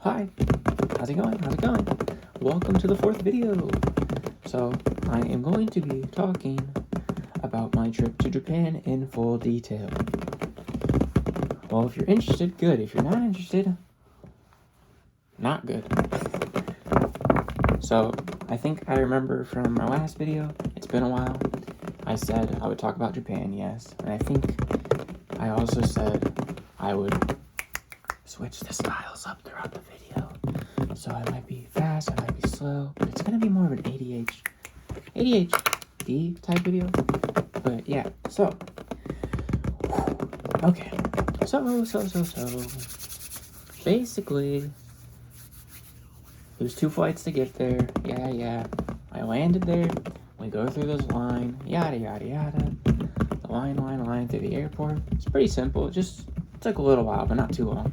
Hi, how's it going? Welcome to the 4th video. So, I am going to be talking about my trip to Japan in full detail. Well, if you're interested, good. If you're not interested, not good. So, I think I remember from my last video, it's been a while, I said I would talk about Japan, yes. And I think I also said I would switch the styles up throughout the video. So I might be fast, I might be slow, but it's gonna be more of an ADHD type video. But yeah, so okay. So basically it was 2 flights to get there. Yeah. I landed there, we go through this line, yada. The line through the airport. It's pretty simple, it just took a little while, but not too long.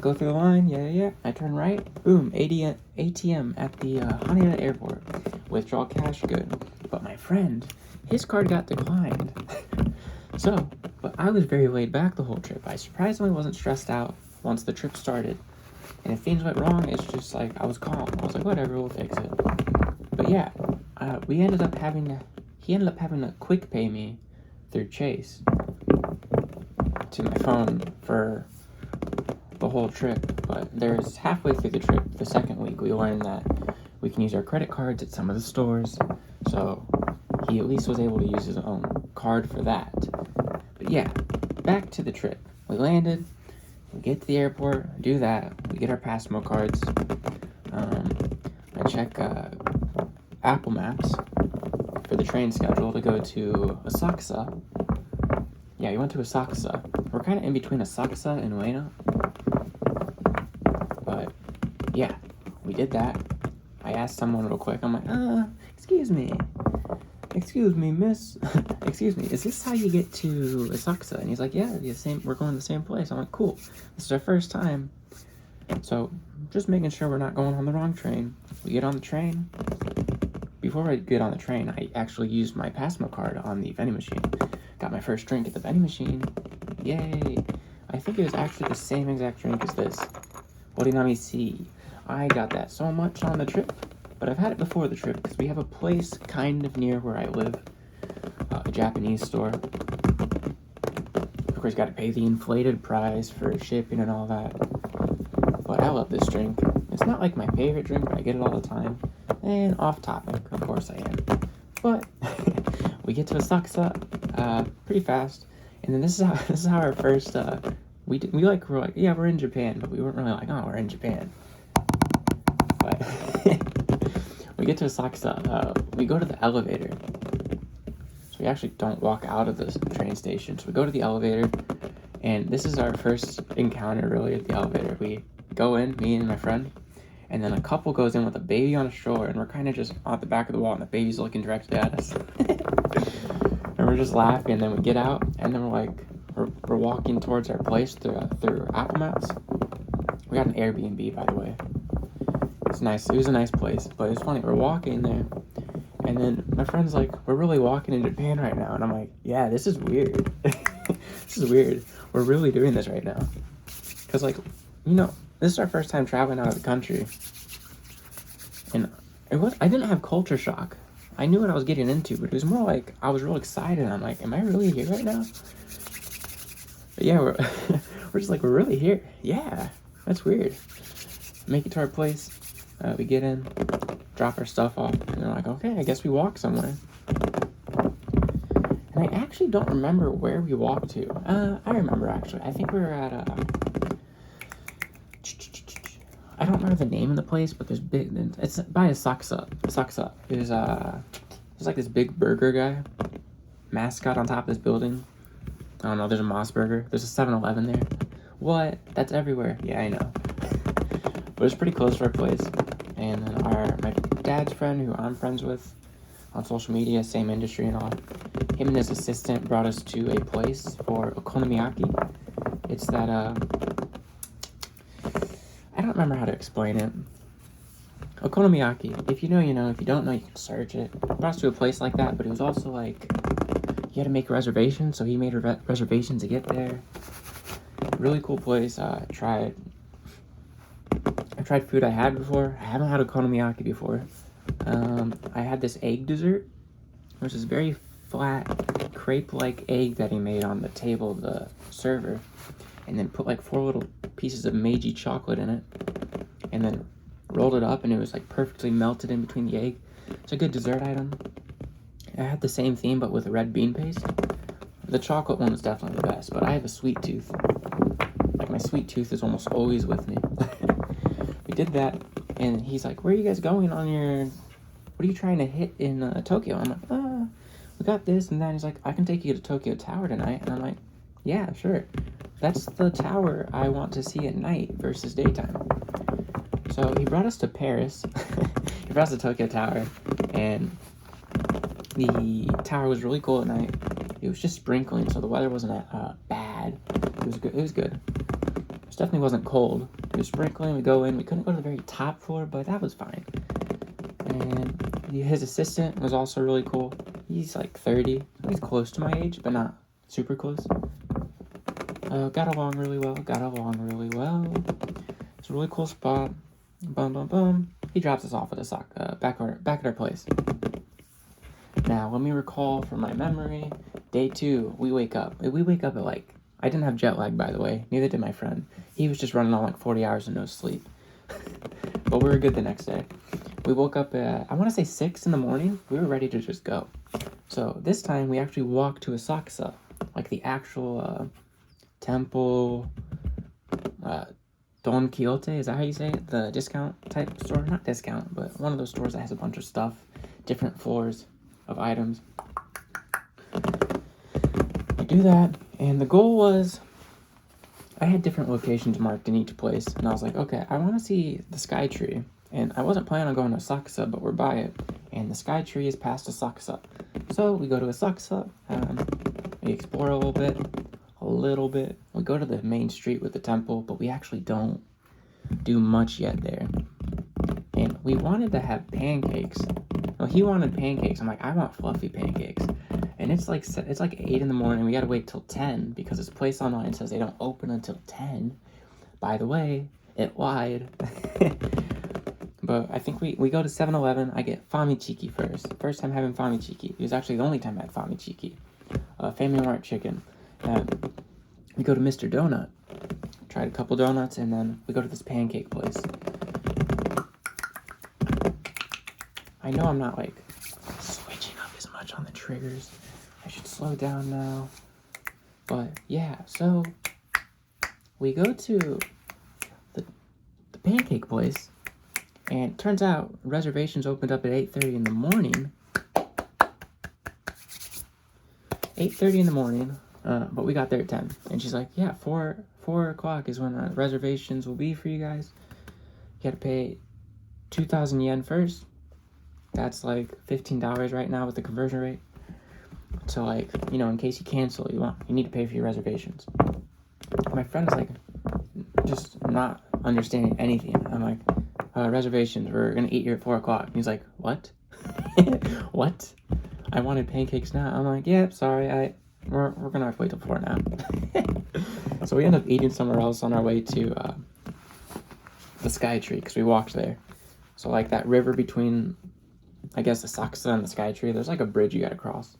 Go through the line, yeah. I turn right, boom, ATM at the Haneda airport. Withdraw cash, good. But my friend, his card got declined. But I was very laid back the whole trip. I surprisingly wasn't stressed out once the trip started. And if things went wrong, it's just like, I was calm. I was like, whatever, we'll fix it. But yeah, he ended up having to quick pay me through Chase to my phone for the whole trip. But there's halfway through the trip, the second week, we learned that we can use our credit cards at some of the stores. So he at least was able to use his own card for that. But yeah, back to the trip. We landed, we get to the airport, do that, we get our Passmo cards. I check Apple Maps for the train schedule to go to Asakusa. Yeah, we went to Asakusa. We're kind of in between Asakusa and Ueno. But yeah, we did that. I asked someone real quick. I'm like, excuse me, miss. Excuse me, is this how you get to Asakusa? And he's like, yeah, we're going to the same place. I'm like, cool. This is our first time. So just making sure we're not going on the wrong train. We get on the train. Before I get on the train, I actually used my Passmo card on the vending machine. Got my first drink at the vending machine. Yay. I think it was actually the same exact drink as this. Orinami C. I got that so much on the trip, but I've had it before the trip because we have a place kind of near where I live, a Japanese store. Of course, got to pay the inflated price for shipping and all that. But I love this drink. It's not like my favorite drink, but I get it all the time. And off topic, of course I am. But we get to Asakusa pretty fast, and then this is how our first we're like, yeah, we're in Japan, but we weren't really like, oh, we're in Japan. But we get to Asakusa, we go to the elevator. So we actually don't walk out of the train station. So we go to the elevator, and this is our first encounter really at the elevator. We go in, me and my friend, and then a couple goes in with a baby on a stroller, and we're kind of just at the back of the wall, and the baby's looking directly at us. And we're just laughing, and then we get out, and then we're walking towards our place through Apple Maps. We got an Airbnb, by the way. It's nice. It was a nice place, but it's funny. We're walking there, and then my friend's like, "We're really walking in Japan right now," and I'm like, "Yeah, this is weird. This is weird. We're really doing this right now." Because, this is our first time traveling out of the country, and I didn't have culture shock. I knew what I was getting into, but it was more like I was real excited. I'm like, "Am I really here right now?" But yeah, we're just like, we're really here. Yeah, that's weird. Make it to our place. We get in, drop our stuff off, and they're like, okay, I guess we walk somewhere. And I actually don't remember where we walked to. I remember, actually. I think we were at, I don't remember the name of the place, but it's by Asakusa. There's like this big burger guy, mascot on top of this building. I don't know, there's a Moss Burger. There's a 7-Eleven there. What? That's everywhere. Yeah, I know. But it's pretty close to our place. And then my dad's friend, who I'm friends with on social media, same industry and all, him and his assistant brought us to a place for okonomiyaki. It's that, I don't remember how to explain it. Okonomiyaki. If you know, you know. If you don't know, you can search it. Brought us to a place like that, but it was also like, you had to make reservations, so he made a reservation to get there. Really cool place. I tried food I had before. I haven't had okonomiyaki before. I had this egg dessert, which is very flat, crepe-like egg that he made on the table of the server, and then put like 4 little pieces of Meiji chocolate in it, and then rolled it up, and it was like perfectly melted in between the egg. It's a good dessert item. I had the same theme, but with red bean paste. The chocolate one was definitely the best, but I have a sweet tooth. Like, my sweet tooth is almost always with me. We did that, and he's like, where are you guys going on your... What are you trying to hit in Tokyo? I'm like, we got this and that. He's like, I can take you to Tokyo Tower tonight. And I'm like, yeah, sure. That's the tower I want to see at night versus daytime. So he brought us to Paris. He brought us to Tokyo Tower, and the tower was really cool at night. It was just sprinkling, so the weather wasn't bad. It was good. It was good. It definitely wasn't cold. It was sprinkling. We go in. We couldn't go to the very top floor, but that was fine. And his assistant was also really cool. He's like 30. He's close to my age, but not super close. Got along really well. It's a really cool spot. Boom, boom, boom. He drops us off at the back at our place. Now, let me recall from my memory. Day 2, we wake up. We wake up at like... I didn't have jet lag, by the way. Neither did my friend. He was just running on like 40 hours and no sleep. But we were good the next day. We woke up at, I want to say 6 in the morning. We were ready to just go. So this time we actually walked to Asakusa, like the actual temple, Don Quixote, is that how you say it? The discount type store? Not discount, but one of those stores that has a bunch of stuff, different floors of items. We do that, and the goal was, I had different locations marked in each place, and I was like, okay, I want to see the Sky Tree. And I wasn't planning on going to Asakusa, but we're by it. And the Sky Tree is past Asakusa. So we go to Asakusa. We explore a little bit. We go to the main street with the temple, but we actually don't do much yet there. And we wanted to have pancakes. Well, he wanted pancakes. I'm like, I want fluffy pancakes. And it's like 8 in the morning. We gotta wait till 10 because this place online says they don't open until 10. By the way, it lied. But I think we go to 7-Eleven. I get Famichiki first. First time having Famichiki. It was actually the only time I had Famichiki. Family Mart chicken. We go to Mr. Donut. Tried a couple donuts, and then we go to this pancake place. I know I'm not, like, switching up as much on the triggers. I should slow down now. But, yeah, so we go to the pancake place. And it turns out reservations opened up at 8:30 in the morning. 8:30 in the morning, but we got there at 10. And she's like, yeah, 4 o'clock is when reservations will be for you guys. You gotta pay 2,000 yen first. That's like $15 right now with the conversion rate. So, like, you know, in case you cancel, you need to pay for your reservations. My friend's like, just not understanding anything. I'm like, reservations, we're gonna eat here at 4 o'clock. He's like, what? What? I wanted pancakes now. I'm like, yeah, sorry, we're gonna have to wait till 4 now. So we end up eating somewhere else on our way to the Sky Tree, because we walked there. So like that river between, I guess, the Asakusa and the Sky Tree, there's like a bridge you gotta cross.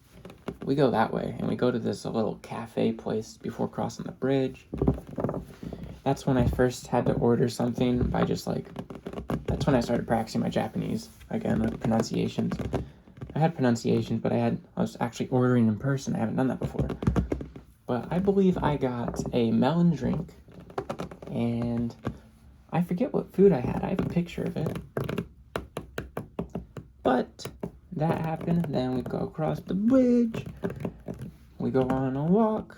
We go that way, and we go to this little cafe place before crossing the bridge. That's when I first had to order something by just like, that's when I started practicing my Japanese again, like pronunciations. I had pronunciations, but I was actually ordering in person. I haven't done that before. But I believe I got a melon drink, and I forget what food I had. I have a picture of it. But that happened. Then we go across the bridge. We go on a walk.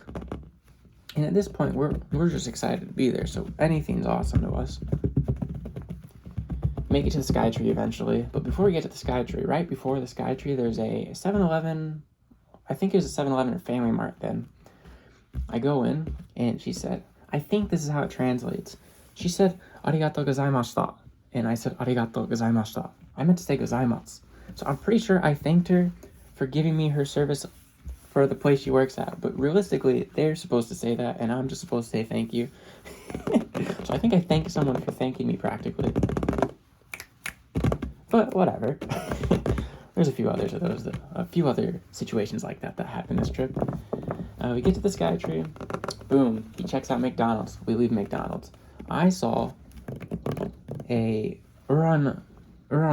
And at this point, we're just excited to be there. So anything's awesome to us. Make it to the Sky Tree eventually. But before we get to the Sky Tree, right before the Sky Tree, there's a 7-Eleven. I think it was a 7-Eleven or Family Mart then. I go in, and she said, I think this is how it translates. She said, arigatou gozaimashita. And I said, arigatou gozaimashita. I meant to say gozaimasu. So I'm pretty sure I thanked her for giving me her service for the place she works at. But realistically, they're supposed to say that, and I'm just supposed to say thank you. So I think I thank someone for thanking me practically. But whatever. There's a few other situations like that happen this trip. We get to the Skytree. Boom. He checks out McDonald's. We leave McDonald's. I saw a Uran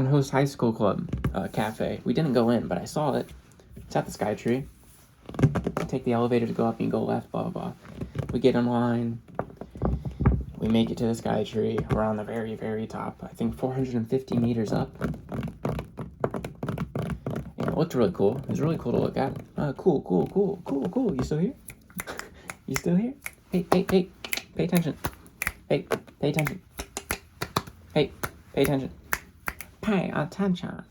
Host High School Club cafe. We didn't go in, but I saw it. It's at the Skytree. Take the elevator to go up and go left, blah, blah, blah. We get in line. We make it to the Skytree. We're on the very, very top. I think 450 meters up. Yeah, it looked really cool. It was really cool to look at. Cool. You still here? You still here? Hey. Pay attention. Hey, pay attention. Hey, pay attention. Pay attention.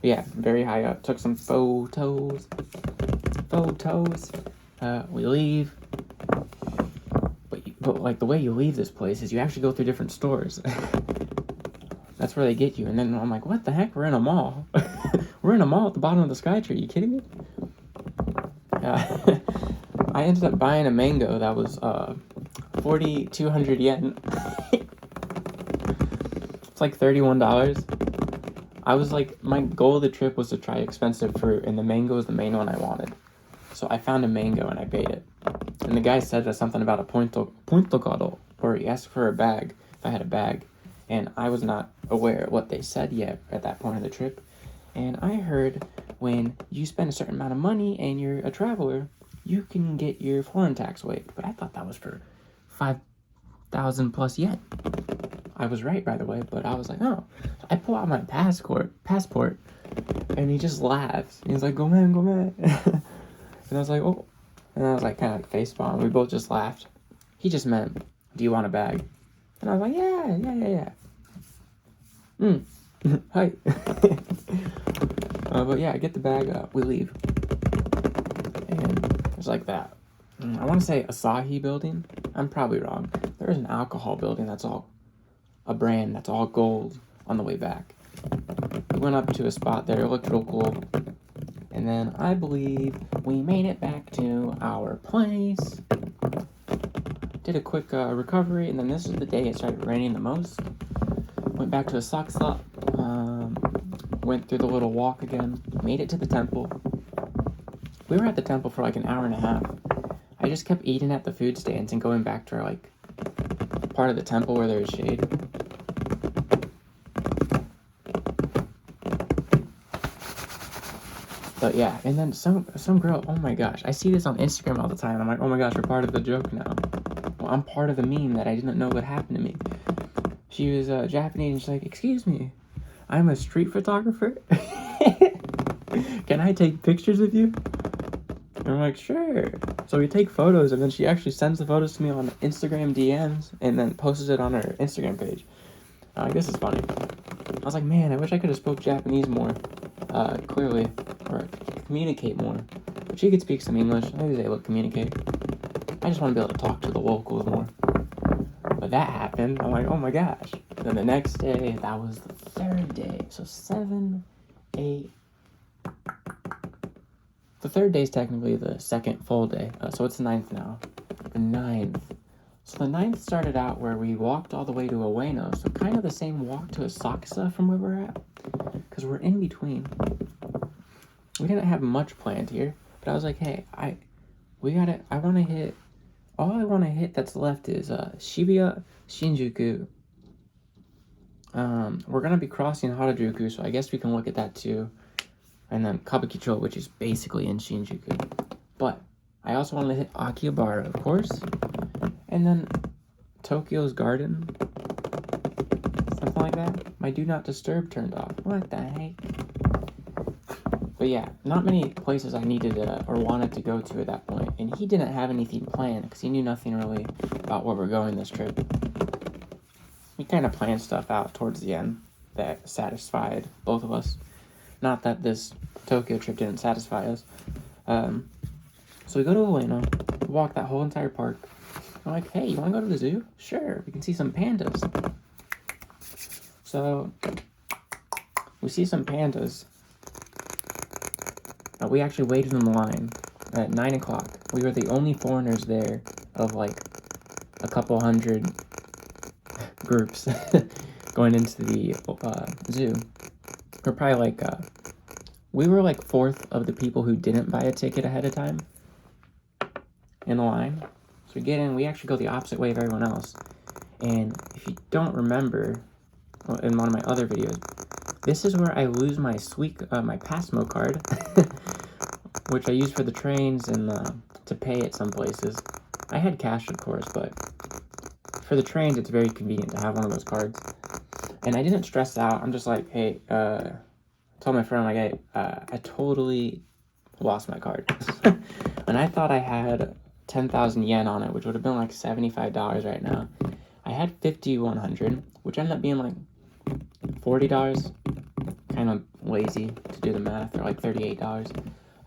Yeah, very high up. Took some photos. We leave. But like the way you leave this place is you actually go through different stores. That's where they get you. And then I'm like, what the heck? We're in a mall. We're in a mall at the bottom of the Skytree. Are you kidding me? I ended up buying a mango that was 4,200 yen. It's like $31. I was like, my goal of the trip was to try expensive fruit, and the mango was the main one I wanted. So I found a mango and I paid it. And the guy said that something about a pointocado, or he asked for a bag, if I had a bag. And I was not aware of what they said yet at that point of the trip. And I heard when you spend a certain amount of money and you're a traveler, you can get your foreign tax waived. But I thought that was for 5,000 plus yen. I was right, by the way, but I was like, oh. So I pull out my passport, and he just laughs. He's like, go man. And I was like, oh. And I was like, kind of like facepalm. We both just laughed. He just meant, do you want a bag? And I was like, yeah. Hi. But yeah, I get the bag, we leave. And it's like that. I want to say Asahi building. I'm probably wrong. There is an alcohol building that's all a brand that's all gold on the way back. We went up to a spot there. It looked real cool. And then I believe we made it back to our place. Did a quick recovery, and then this is the day it started raining the most. Went back to Asakusa. Went through the little walk again. Made it to the temple. We were at the temple for like an hour and a half. I just kept eating at the food stands and going back to like part of the temple where there was shade. But yeah, and then some girl, oh my gosh, I see this on Instagram all the time. I'm like, oh my gosh, we're part of the joke now. Well, I'm part of the meme that I didn't know would happen to me. She was Japanese, and she's like, excuse me, I'm a street photographer. Can I take pictures of you? And I'm like, sure. So we take photos, and then she actually sends the photos to me on Instagram DMs, and then posts it on her Instagram page. This is funny. I was like, man, I wish I could have spoke Japanese more clearly, or communicate more. But she could speak some English. I was able to communicate. I just want to be able to talk to the locals more. But that happened. I'm like, oh my gosh. Then the next day, that was the third day. So 7, 8. The third day is technically the second full day. So it's the 9th now. The 9th. So the 9th started out where we walked all the way to Ueno. So kind of the same walk to Asakusa from where we're at. Because we're in between. We didn't have much planned here. But I was like, hey, all I want to hit that's left is Shibuya, Shinjuku. We're going to be crossing Harajuku, so I guess we can look at that too. And then Kabukicho, which is basically in Shinjuku. But I also want to hit Akihabara, of course. And then Tokyo's Garden. Something like that. My Do Not Disturb turned off. What the heck? But yeah, not many places I needed or wanted to go to at that point. And he didn't have anything planned because he knew nothing really about where we're going this trip. He kind of planned stuff out towards the end that satisfied both of us. Not that this Tokyo trip didn't satisfy us. So we go to Ueno, walk that whole entire park. I'm like, hey, you want to go to the zoo? Sure, we can see some pandas. So we see some pandas. We actually waited in the line at 9 o'clock. We were the only foreigners there of like a couple hundred groups going into the zoo. We're probably like, we were like fourth of the people who didn't buy a ticket ahead of time in the line. So we get in, we actually go the opposite way of everyone else. And if you don't remember, in one of my other videos, this is where I lose my my Passmo card, which I use for the trains and to pay at some places. I had cash, of course, but for the trains, it's very convenient to have one of those cards. And I didn't stress out. I'm just like, hey, I told my friend, like, hey, I totally lost my card. And I thought I had 10,000 yen on it, which would have been like $75 right now. I had 5,100, which ended up being like $40. Kind of lazy to do the math, or like $38.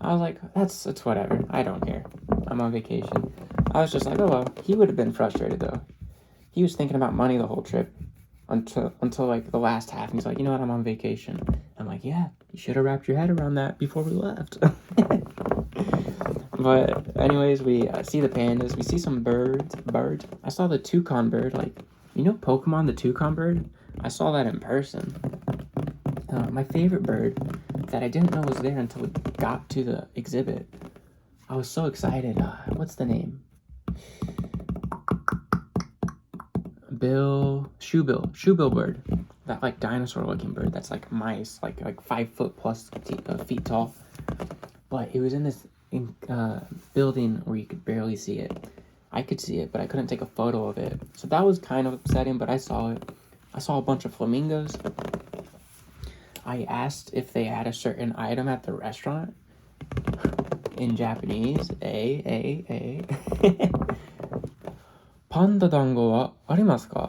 I was like, that's whatever. I don't care. I'm on vacation. I was just like, oh well. He would have been frustrated though. He was thinking about money the whole trip until like the last half. And he's like, you know what? I'm on vacation. I'm like, yeah, you should have wrapped your head around that before we left. But anyways, we see the pandas. We see some birds. I saw the toucan bird. Like, you know Pokemon, the toucan bird? I saw that in person. My favorite bird that I didn't know was there until we got to the exhibit. I was so excited. What's the name? Shoebill bird. That like dinosaur looking bird that's like mice, like 5 foot plus feet tall. But it was in this building where you could barely see it. I could see it, but I couldn't take a photo of it. So that was kind of upsetting, but I saw it. I saw a bunch of flamingos. I asked if they had a certain item at the restaurant. In Japanese, Panda dango wa arimasu ka?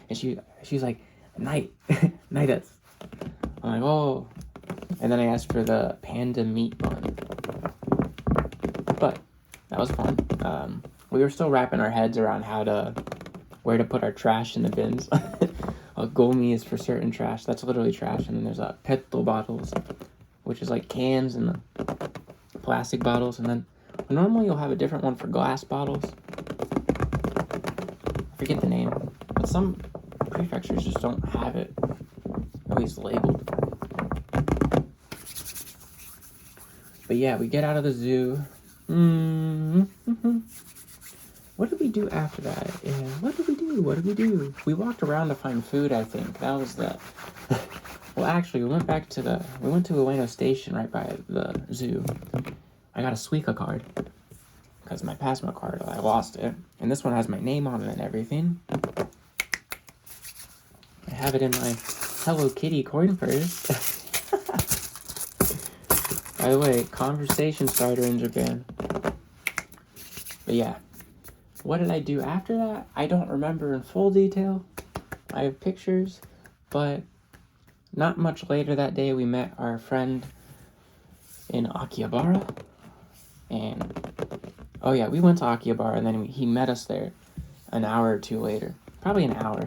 And she's like, nai desu. I'm like, oh. And then I asked for the panda meat bun. But that was fun. We were still wrapping our heads around where to put our trash in the bins. A gomi is for certain trash. That's literally trash. And then there's petto bottles, which is like cans and plastic bottles. And then normally you'll have a different one for glass bottles. I forget the name. But some prefectures just don't have it at least labeled. But yeah, we get out of the zoo. What did we do after that? Yeah, what did we do? We walked around to find food, I think. That was the... Well, actually, we went to Ueno Station right by the zoo. I got a Suica card. Because my Passmo card, I lost it. And this one has my name on it and everything. I have it in my Hello Kitty coin purse. By the way, conversation starter in Japan. But yeah. What did I do after that? I don't remember in full detail. I have pictures, but not much later that day we met our friend in Akihabara. And, oh yeah, we went to Akihabara and then he met us there an hour or two later. Probably an hour.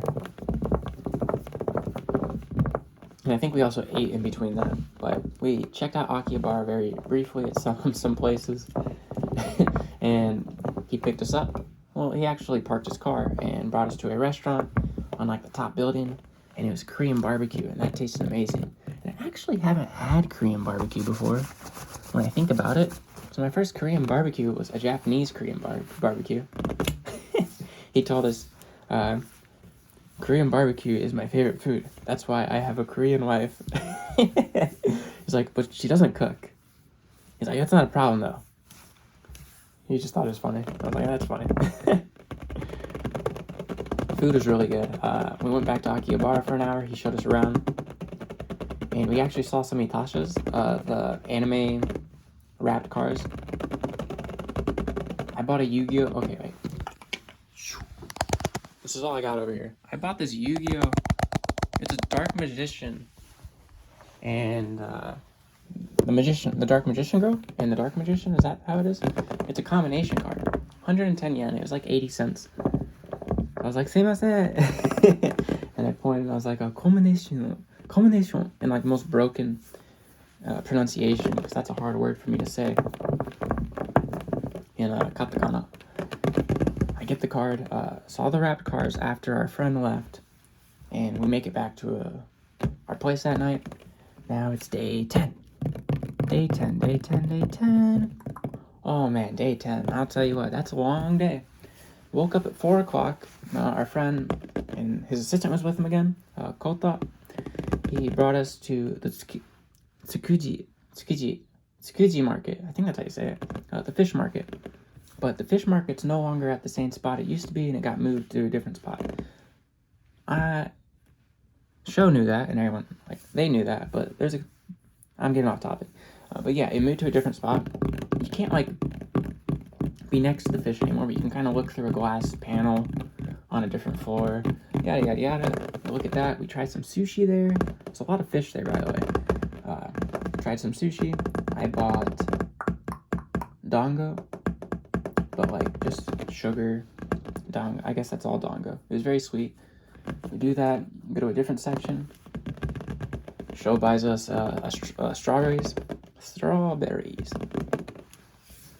And I think we also ate in between that. But we checked out Akihabara very briefly at some places. And he picked us up. Well, he actually parked his car and brought us to a restaurant on like the top building, and it was Korean barbecue, and that tasted amazing. And I actually haven't had Korean barbecue before when I think about it. So my first Korean barbecue was a Japanese Korean barbecue. He told us, Korean barbecue is my favorite food. That's why I have a Korean wife. He's like, but she doesn't cook. He's like, that's not a problem though. He just thought it was funny. I was like, that's funny. Food was really good. We went back to Akihabara for an hour. He showed us around. And we actually saw some Itashas, the anime wrapped cars. I bought a Yu-Gi-Oh! Okay, wait. This is all I got over here. I bought this Yu-Gi-Oh! It's a Dark Magician. And, the Dark Magician girl and the Dark Magician, is that how it is? It's a combination card. 110 yen, it was like 80 cents. I was like, sumimasen. And I pointed and I was like, a combination, in like the most broken pronunciation, because that's a hard word for me to say. In katakana. I get the card, saw the wrapped cards after our friend left, and we make it back to our place that night. Now it's day 10. Day 10, day 10, day 10. Oh man, day 10. I'll tell you what, that's a long day. Woke up at 4 o'clock. Our friend and his assistant was with him again, Kota. He brought us to the Tsukuji market. I think that's how you say it. The fish market. But the fish market's no longer at the same spot it used to be, and it got moved to a different spot. Sho knew that, and everyone, like, they knew that, but I'm getting off topic. But yeah, it moved to a different spot. You can't, like, be next to the fish anymore, but you can kind of look through a glass panel on a different floor. Yada, yada, yada. Look at that. We tried some sushi there. There's a lot of fish there, by the way. Tried some sushi. I bought dango, but, like, just sugar. Dango. I guess that's all dango. It was very sweet. We do that, go to a different section. Sho buys us strawberries. Strawberries.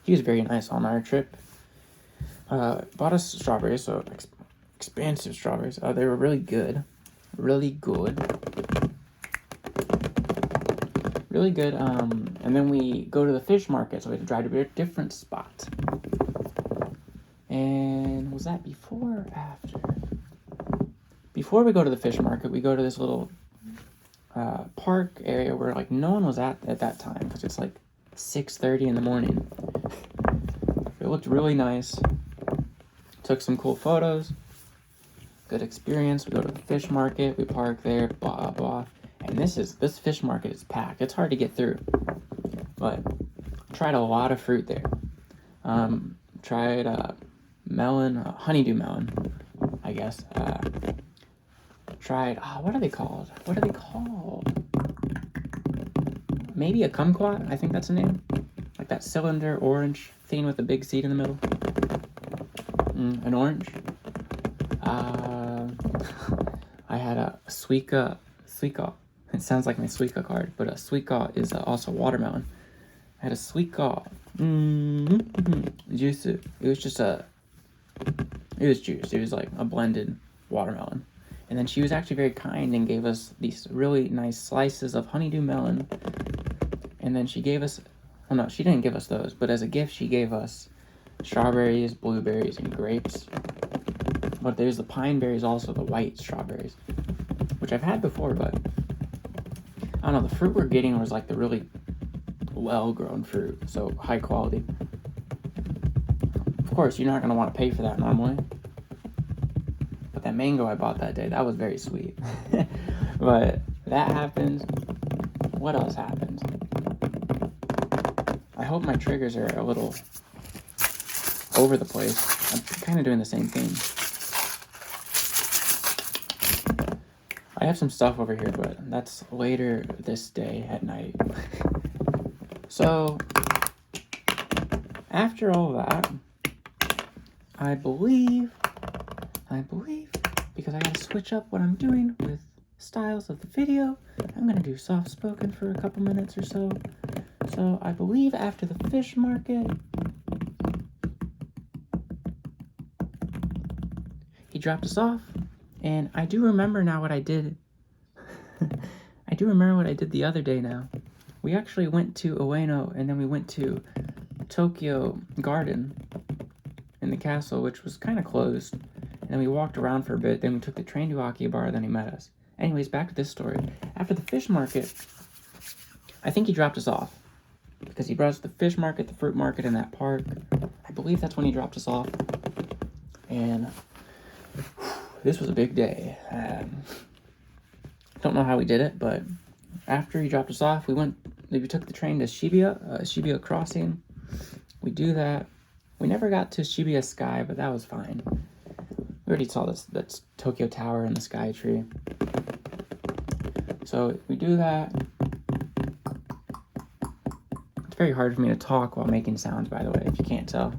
He was very nice on our trip. Bought us strawberries, so expensive strawberries. They were really good. Really good. Really good. And then we go to the fish market, so we had to drive to a different spot. And was that before or after? Before we go to the fish market, we go to this little park area where, like, no one was at that time, because it's like 6:30 in the morning. It looked really nice. Took some cool photos. Good experience. We go to the fish market. We park there. Blah blah. And this fish market is packed. It's hard to get through. But tried a lot of fruit there. Tried melon, honeydew melon, I guess. Tried, what are they called? Maybe a kumquat, I think that's the name. Like that cylinder orange thing with a big seed in the middle. An orange. I had a suica. It sounds like my suica card, but a suica is also watermelon. I had a suica. Juice. It was just it was juice. It was like a blended watermelon. And then she was actually very kind and gave us these really nice slices of honeydew melon. And then she gave us, well, no, she didn't give us those, but as a gift, she gave us strawberries, blueberries, and grapes. But there's the pine berries also, the white strawberries, which I've had before, but I don't know, the fruit we're getting was like the really well-grown fruit, so high quality. Of course, you're not going to want to pay for that normally. But that mango I bought that day, that was very sweet. But that happens. What else happens? I hope my triggers are a little over the place. I'm kind of doing the same thing. I have some stuff over here, but that's later this day at night. So, after all that, I believe, because I gotta switch up what I'm doing with styles of the video, I'm gonna do soft spoken for a couple minutes or so. So I believe after the fish market, he dropped us off, and I do remember now what I did. I do remember what I did the other day now. We actually went to Ueno, and then we went to Tokyo Garden in the castle, which was kind of closed. And then we walked around for a bit, then we took the train to Akihabara, then he met us. Anyways, back to this story. After the fish market, I think he dropped us off. Because he brought us to the fish market, the fruit market, and that park. I believe that's when he dropped us off. And this was a big day. Don't know how we did it, but after he dropped us off, we took the train to Shibuya Crossing. We do that. We never got to Shibuya Sky, but that was fine. We already saw that's Tokyo Tower and the Sky Tree. So we do that. It's very hard for me to talk while making sounds, by the way, if you can't tell.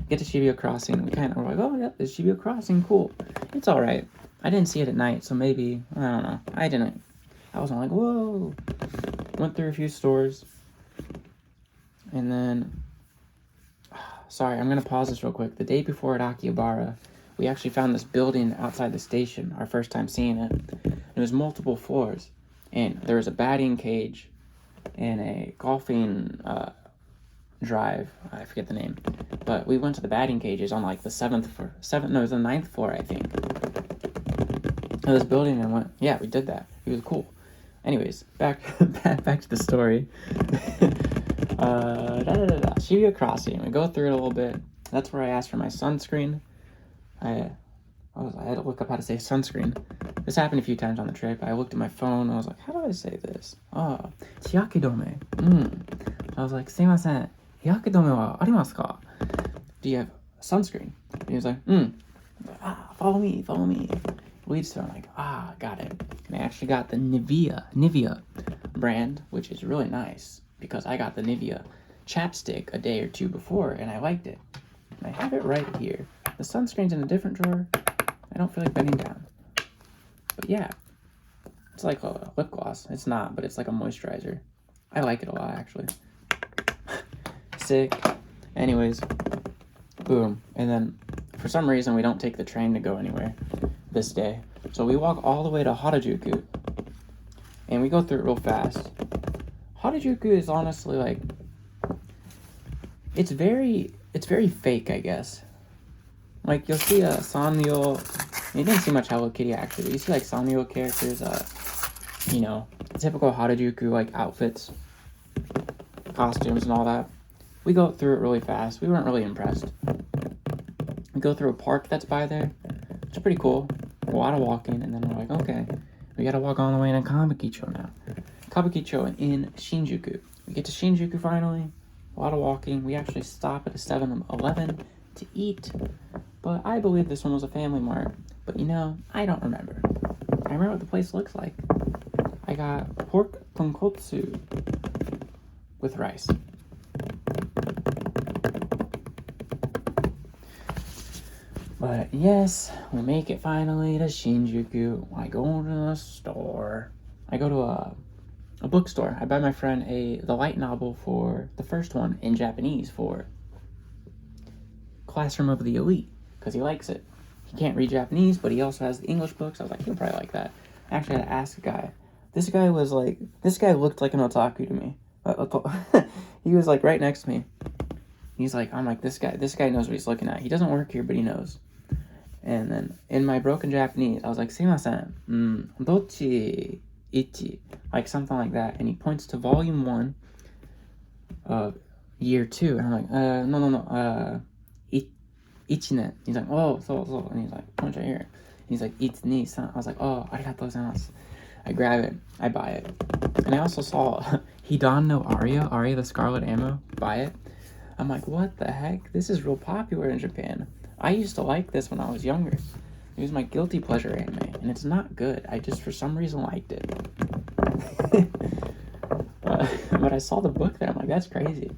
Get to Shibuya Crossing. We're like, oh yeah, there's Shibuya Crossing, cool. It's alright. I didn't see it at night, so maybe, I don't know. I didn't I was like, whoa. Went through a few stores. And then, sorry, I'm going to pause this real quick. The day before at Akihabara, we actually found this building outside the station, our first time seeing it. It was multiple floors. And there was a batting cage and a golfing drive. I forget the name. But we went to the batting cages on like the the ninth floor, I think. Of this building and went, yeah, we did that. It was cool. Anyways, back to the story. Shibuya Crossing. We go through it a little bit. That's where I asked for my sunscreen. I had to look up how to say sunscreen. This happened a few times on the trip. I looked at my phone. I was like, how do I say this? Chiyakidome. I was like, sumimasen, hiyakidome wa arimasu ka? Do you have sunscreen? And he was like, follow me. Leads to it. I'm like, got it. And I actually got the Nivea brand, which is really nice because I got the Nivea chapstick a day or two before and I liked it. And I have it right here. The sunscreen's in a different drawer. I don't feel like bending down. But yeah, it's like a lip gloss. It's not, but it's like a moisturizer. I like it a lot, actually. Sick. Anyways, boom. And then for some reason, we don't take the train to go anywhere this day. So we walk all the way to Harajuku. And we go through it real fast. Harajuku is honestly like, it's very fake, I guess. Like, you'll see a Sanrio. You didn't see much Hello Kitty, actually. You see, like, Sanrio characters, typical Harajuku, like, outfits, costumes, and all that. We go through it really fast. We weren't really impressed. We go through a park that's by there. It's pretty cool. A lot of walking, and then we're like, okay, we gotta walk all the way to Kabukicho now. Kabukicho in Shinjuku. We get to Shinjuku finally. A lot of walking. We actually stop at a 7-Eleven to eat. But I believe this one was a Family Mart. But I don't remember. I remember what the place looks like. I got pork tonkotsu with rice. But yes, we make it finally to Shinjuku. I go to the store. I go to a bookstore. I buy my friend the light novel for the first one in Japanese for Classroom of the Elite because he likes it. He can't read Japanese, but he also has the English books. I was like, he'll probably like that. I actually had to ask a guy. This guy looked like an otaku to me. He was like right next to me. He's like, I'm like, this guy knows what he's looking at. He doesn't work here, but he knows. And then in my broken Japanese, I was like, sumimasen, dochi, ichi, like something like that. And he points to volume 1 of year 2. And I'm like, no, ichinen. He's like, oh, so. And he's like, point right here. And he's like, itsu-ni-san. I was like, oh, arigatou gozaimasu. I grab it, I buy it. And I also saw Hidan no Aria the Scarlet Ammo, buy it. I'm like, what the heck? This is real popular in Japan. I used to like this when I was younger. It was my guilty pleasure anime, and it's not good. I just, for some reason, liked it. But I saw the book there. I'm like, that's crazy.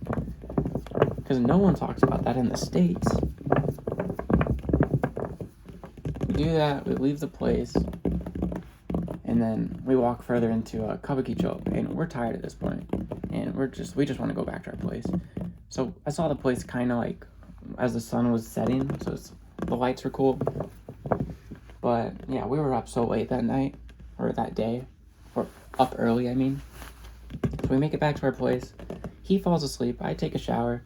Because no one talks about that in the States. We do that, we leave the place, and then we walk further into Kabukicho, and we're tired at this point, and we just want to go back to our place. So I saw the place kind of like as the sun was setting, so the lights were cool. But yeah, we were up so late that night, or that day, or up early, I mean. So we make it back to our place. He falls asleep. I take a shower.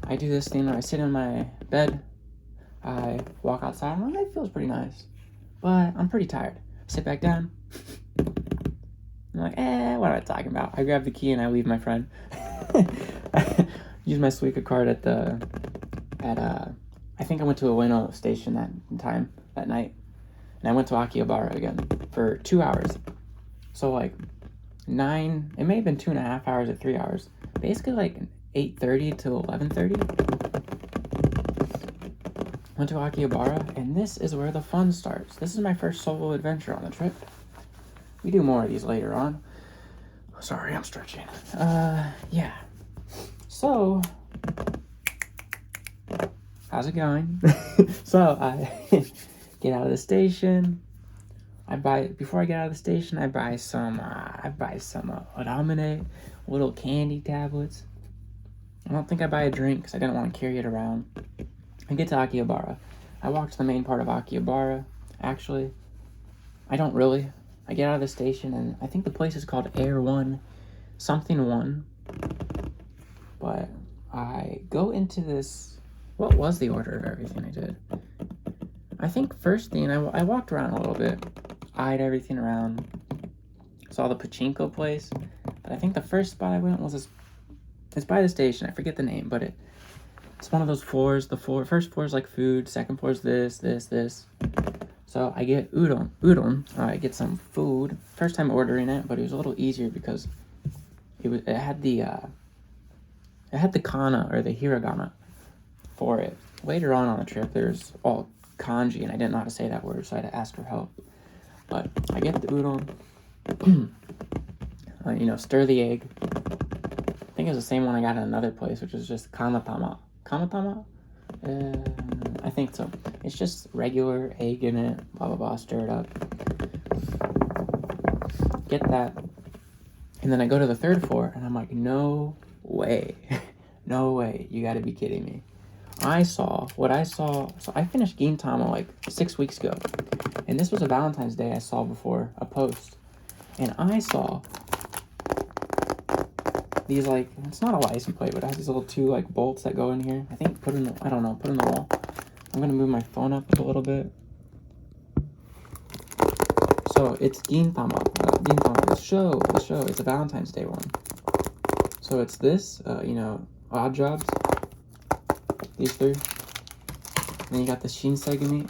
I do this thing where I sit in my bed. I walk outside. I'm like, it feels pretty nice, but I'm pretty tired. I sit back down. I'm like, what am I talking about? I grab the key and I leave my friend. I use my Suica card I think I went to Ueno Station that night. And I went to Akihabara again for 2 hours. So like it may have been 2.5 hours or 3 hours. Basically like 8:30 to 11:30. Went to Akihabara, and this is where the fun starts. This is my first solo adventure on the trip. We do more of these later on. Sorry, I'm stretching. Yeah. So, how's it going? So, I get out of the station. before I get out of the station, I buy some Ramune, little candy tablets. I don't think I buy a drink because I didn't want to carry it around. I get to Akihabara. I walk to the main part of Akihabara. Actually, I don't really. I get out of the station, and I think the place is called Air One, something one. But I go into this. What was the order of everything I did? I think first thing, I walked around a little bit, eyed everything around, saw the pachinko place. But I think the first spot I went was it's by the station. I forget the name, but it's one of those floors. The first floor is like food. Second floor is this. So I get udon. I get some food. First time ordering it, but it was a little easier because it had the kana or the hiragana for it. Later on the trip, there's all kanji, and I didn't know how to say that word, so I had to ask for help. But I get the udon. Stir the egg. I think it was the same one I got at another place, which is just kamatama. Kamatama? I think so. It's just regular egg in it, blah, blah, blah, stir it up. Get that. And then I go to the third floor, and I'm like, no way. No way. You gotta be kidding me. So I finished Gintama like 6 weeks ago. And this was a Valentine's Day I saw before a post. And I saw these, like, it's not a license plate, but it has these little two, like, bolts that go in here. I think put in the wall. I'm gonna move my phone up a little bit. So it's Gintama, the show. It's a Valentine's Day one. So it's this, Odd Jobs. These three. And then you got the Shinsegumi.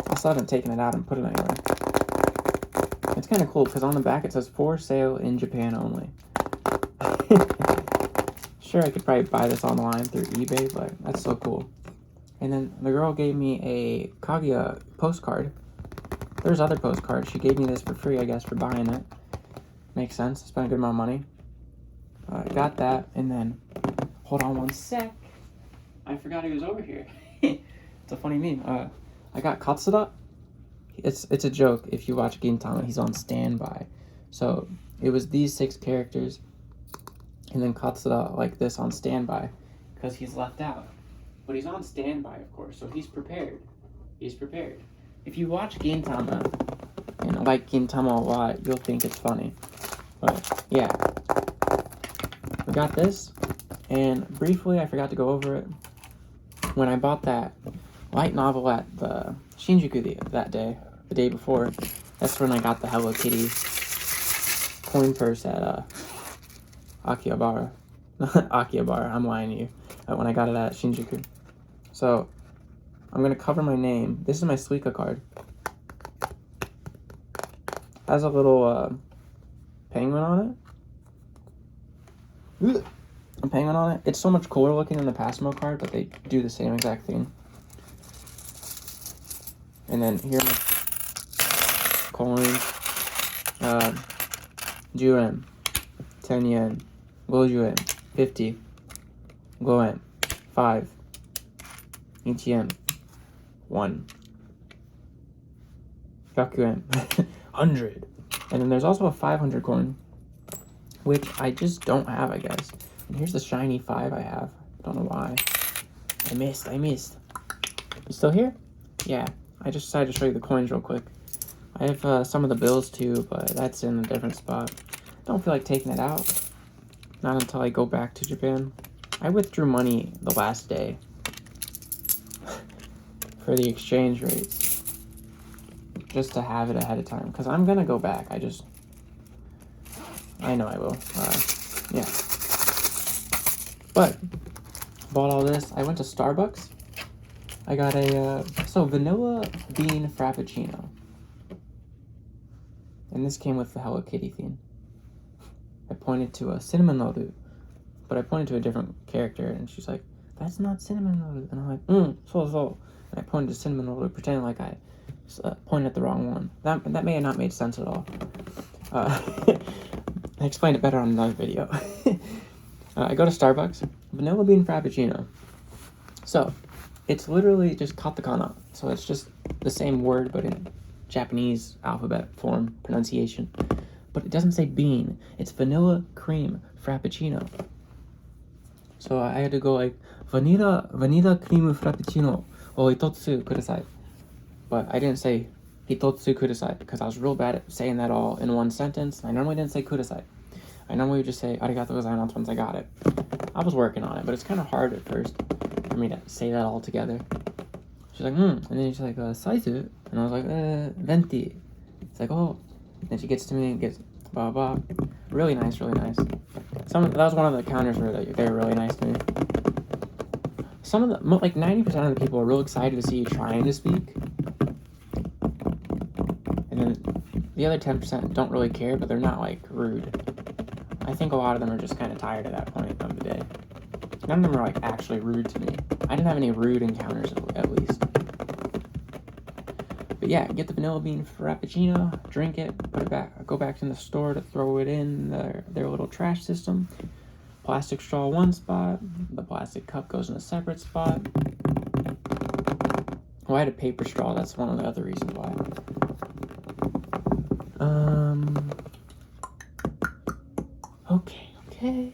I still haven't taken it out and put it anywhere. It's kind of cool because on the back it says for sale in Japan only. Sure, I could probably buy this online through eBay, but that's so cool. And then the girl gave me a Kaguya postcard. There's other postcards. She gave me this for free, I guess, for buying it. Makes sense. I spent a good amount of money. I got that, and then, hold on one sec. I forgot he was over here. It's a funny meme. I got Katsuda. It's a joke. If you watch Gintama, he's on standby. So it was these 6 characters, and then Katsuda like this on standby, because he's left out. But he's on standby, of course, so he's prepared. If you watch Gintama and like Gintama a lot, you'll think it's funny. But yeah, we got this, and briefly I forgot to go over it. When I bought that light novel at the Shinjuku the day before, that's when I got the Hello Kitty coin purse at Akihabara. Akihabara, I'm lying to you. When I got it at Shinjuku. So, I'm going to cover my name. This is my Suica card. Has a little penguin on it. A penguin on it. It's so much cooler looking than the Passmo card, but they do the same exact thing. And then here are my coins. Juren, 10 yen. Gojuren, 50. Goen, 5. 1 yen, 1. 100 yen, 100. And then there's also a 500 coin, which I just don't have, I guess. And here's the shiny 5 I have. Don't know why. I missed. You still here? Yeah. I just decided to show you the coins real quick. I have some of the bills too, but that's in a different spot. Don't feel like taking it out. Not until I go back to Japan. I withdrew money the last day for the exchange rates, just to have it ahead of time, because I'm gonna go back. I know I will. Yeah. But bought all this. I went to Starbucks. I got a vanilla bean frappuccino, and this came with the Hello Kitty theme. I pointed to a cinnamon roll, but I pointed to a different character, and she's like, "That's not cinnamon roll," and I'm like, so. And I pointed to cinnamon roll, pretending like I pointed at the wrong one. That may have not made sense at all. I explained it better on another video. I go to Starbucks, vanilla bean frappuccino. So, It's literally just katakana. So it's just the same word, but in Japanese alphabet form pronunciation. But it doesn't say bean. It's vanilla cream frappuccino. So I had to go like, vanilla cream frappuccino o hitotsu kudasai. But I didn't say hitotsu kudasai because I was real bad at saying that all in one sentence. I normally didn't say kudasai. I normally would just say arigatou gozaimasu once I got it. I was working on it, but it's kind of hard at first for me to say that all together. She's like, And then she's like, saizu? And I was like, venti. It's like, oh. And then she gets to me and gets blah, blah. Really nice, really nice. That was one of the counters where they were really nice to me. Some of the, like 90% of the people are real excited to see you trying to speak. And then the other 10% don't really care, but they're not like rude. I think a lot of them are just kind of tired at that point of the day. None of them are like actually rude to me. I didn't have any rude encounters at least. But yeah, get the vanilla bean frappuccino, drink it, put it back, go back to the store to throw it in their little trash system. Plastic straw one spot, the plastic cup goes in a separate spot. Oh, I had a paper straw, that's one of the other reasons why. Okay.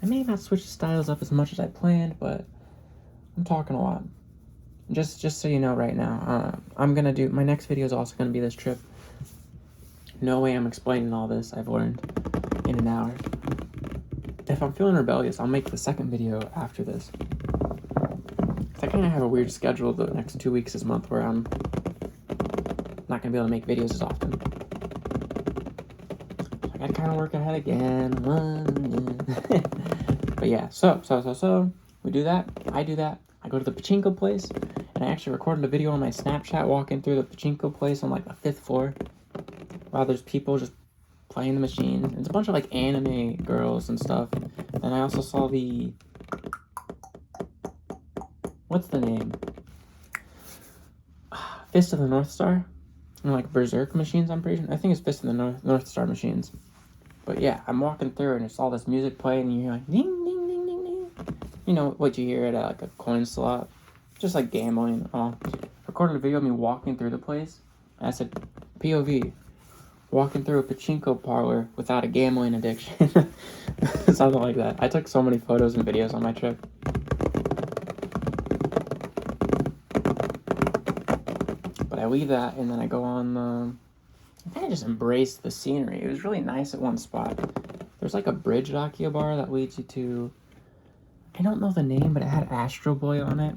I may not switch the styles up as much as I planned, but I'm talking a lot. Just so you know right now, I'm gonna do, my next video is also gonna be this trip. No way I'm explaining all this I've learned in an hour. If I'm feeling rebellious, I'll make the second video after this. I kind of have a weird schedule the next 2 weeks this month where I'm not gonna be able to make videos as often. I gotta kind of work ahead again. But yeah, so we do that. I do that. I go to the pachinko place, and I actually recorded a video on my Snapchat walking through the pachinko place on like the 5th floor. While there's people just playing the machine. It's a bunch of like anime girls and stuff. And I also saw the, what's the name? Fist of the North Star? And like Berserk machines, I'm pretty sure. I think it's Fist of the North Star machines. But yeah, I'm walking through and it's all this music playing and you hear like ding, ding, ding, ding, ding. You know what you hear at like a coin slot? Just like gambling. Recorded a video of me walking through the place. And I said, POV, walking through a pachinko parlor without a gambling addiction. Something like that. I took so many photos and videos on my trip. But I leave that and then I go on I kind of just embraced the scenery. It was really nice at one spot. There's like a bridge at Akihabara that leads you to, I don't know the name, but it had Astro Boy on it.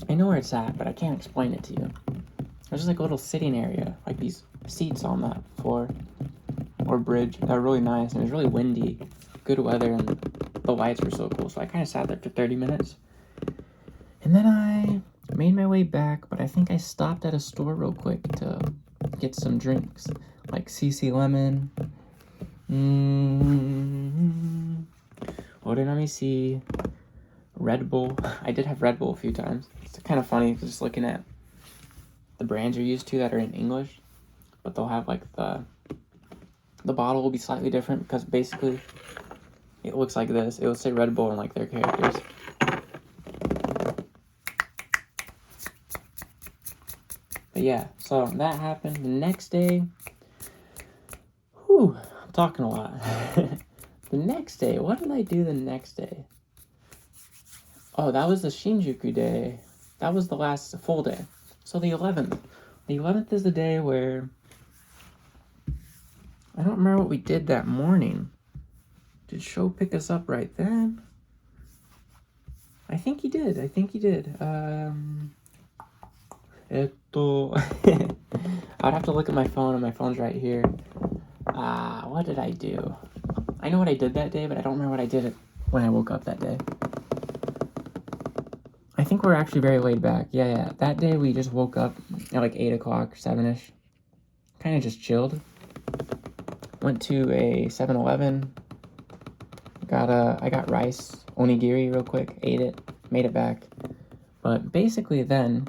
I know where it's at, but I can't explain it to you. There's just like a little sitting area, like these seats on that floor or bridge that were really nice, and it was really windy, good weather, and the lights were so cool. So I kind of sat there for 30 minutes. And then I made my way back, but I think I stopped at a store real quick to get some drinks, like CC Lemon. What did I see? Red Bull. I did have Red Bull a few times. It's kind of funny just looking at the brands you're used to that are in English, but they'll have like the bottle will be slightly different because basically it looks like this. It will say Red Bull in like their characters. But yeah, so that happened. The next day, I'm talking a lot. The next day, what did I do the next day? Oh, that was the Shinjuku day. That was the last full day. So the 11th. The 11th is the day where, I don't remember what we did that morning. Did Sho pick us up right then? I think he did. I'd have to look at my phone, and my phone's right here. What did I do? I know what I did that day, but I don't remember what I did when I woke up that day. I think we're actually very laid back. Yeah. That day we just woke up at like 8 o'clock, 7-ish. Kind of just chilled. Went to a 7-Eleven. I got rice, onigiri real quick, ate it, made it back. But basically then,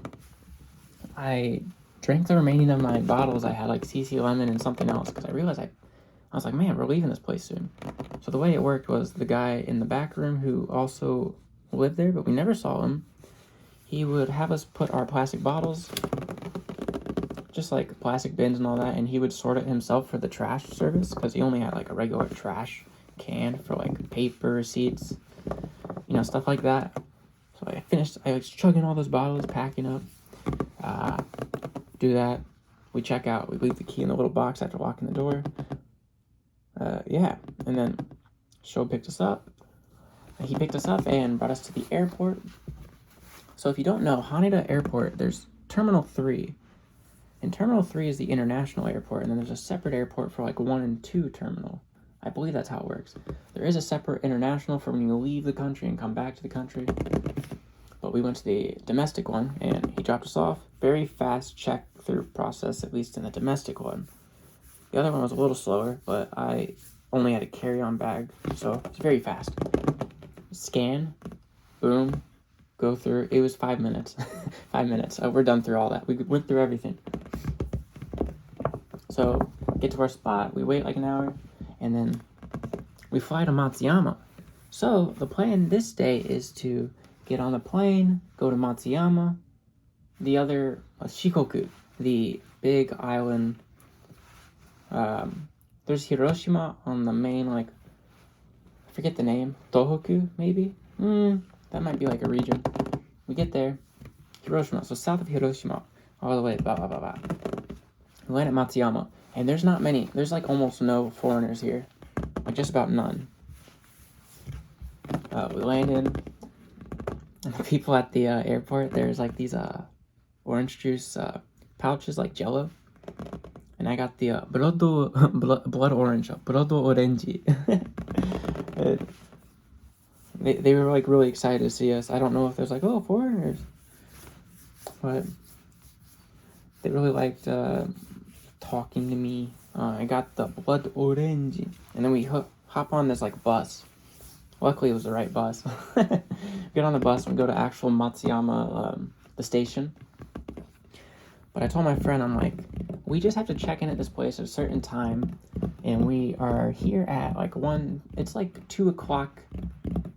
I drank the remaining of my bottles. I had like CC Lemon and something else because I realized I was like, man, we're leaving this place soon. So the way it worked was the guy in the back room who also lived there, but we never saw him. He would have us put our plastic bottles, just like plastic bins and all that, and he would sort it himself for the trash service, because he only had like a regular trash can for like paper, receipts, stuff like that. So I was chugging all those bottles, packing up, do that. We check out, we leave the key in the little box after locking the door. And then Sho picked us up. He picked us up and brought us to the airport. So if you don't know, Haneda Airport, there's Terminal 3. And Terminal 3 is the international airport, and then there's a separate airport for like 1 and 2 terminal. I believe that's how it works. There is a separate international for when you leave the country and come back to the country. But we went to the domestic one, and he dropped us off. Very fast check-through process, at least in the domestic one. The other one was a little slower, but I only had a carry-on bag, so it's very fast. Scan, boom, go through. It was 5 minutes. 5 minutes. We're done through all that. We went through everything. So, get to our spot. We wait like an hour, and then we fly to Matsuyama. So, the plan this day is to get on the plane, go to Matsuyama, the other, Shikoku, the big island. There's Hiroshima on the main, I forget the name, Tohoku, maybe? That might be like a region. We get there, Hiroshima, so south of Hiroshima, all the way, blah, blah, blah, blah. We land at Matsuyama, and there's not many, there's almost no foreigners here, just about none. We landed, and the people at the airport, there's these orange juice pouches like Jello. And I got the blood orange, blood orange. They were really excited to see us. I don't know if there's foreigners, but they really liked talking to me. I got the blood orange, and then we hop on this bus. Luckily, it was the right bus. Get on the bus and go to actual Matsuyama, the station. But I told my friend, I'm like, we just have to check in at this place at a certain time, and we are here at 1, it's 2 o'clock.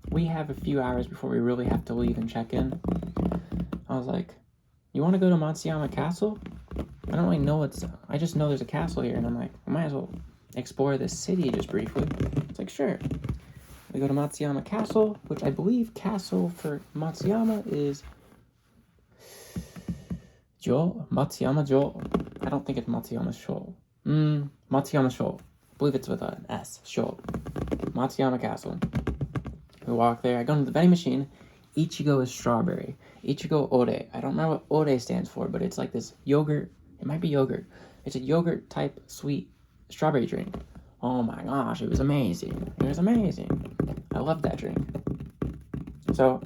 We have a few hours before we really have to leave and check in. I was like, you want to go to Matsuyama Castle? I don't really know I just know there's a castle here, and I'm like, I might as well explore this city just briefly. It's sure. We go to Matsuyama Castle, which I believe castle for Matsuyama is Matsuyama Jo. I don't think it's Matsuyama Sho. Matsuyama Sho. I believe it's with an S. Sho. Matsuyama Castle. We walk there. I go into the vending machine. Ichigo is strawberry. Ichigo Ore. I don't remember what Ore stands for, but it's this yogurt. It might be yogurt. It's a yogurt type sweet strawberry drink. Oh my gosh, it was amazing. It was amazing. I love that drink. So,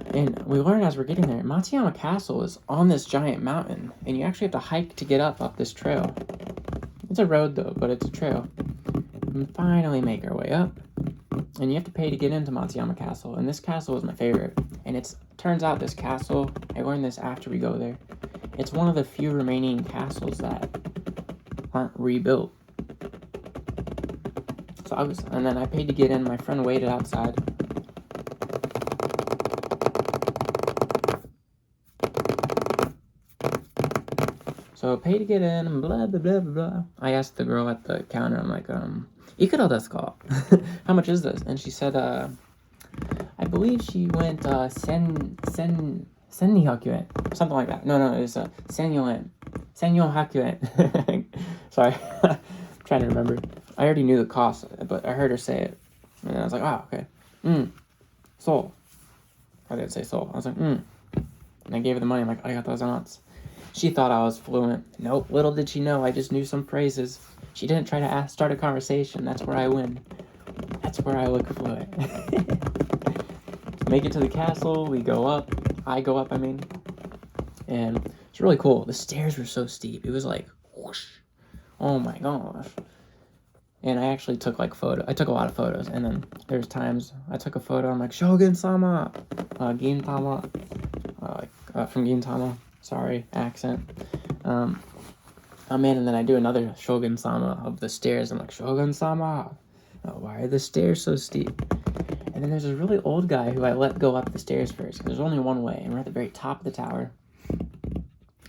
and we learned as we're getting there, Matsuyama Castle is on this giant mountain, and you actually have to hike to get up this trail. It's a road though, but it's a trail. And finally make our way up, and you have to pay to get into Matsuyama Castle, and this castle was my favorite. And turns out this castle, I learned this after we go there, it's one of the few remaining castles that aren't rebuilt. So and then I paid to get in, my friend waited outside. So pay to get in, blah, blah, blah, blah. I asked the girl at the counter, I'm like, ikura desu ka? How much is this? And she said, I believe she went, sen yen. Something like that. No, it was, sen yen. Sen yen. Sorry. I'm trying to remember. I already knew the cost, but I heard her say it. And I was like, wow, okay. Soul. I didn't say soul. I was like, And I gave her the money. I'm like, arigatou gozaimasu. She thought I was fluent. Nope, little did she know I just knew some phrases. She didn't try to start a conversation. That's where I win. That's where I look fluent. Make it to the castle. We go up. I go up, and it's really cool. The stairs were so steep. It was whoosh. Oh my gosh. And I actually took I took a lot of photos, and then there's times I took a photo, I'm like, Shogun-sama, Gintama, from Gintama, sorry, accent. I'm in, and then I do another Shogun-sama of the stairs. I'm like, Shogun-sama, why are the stairs so steep? And then there's a really old guy who I let go up the stairs first, because there's only one way, and we're at the very top of the tower.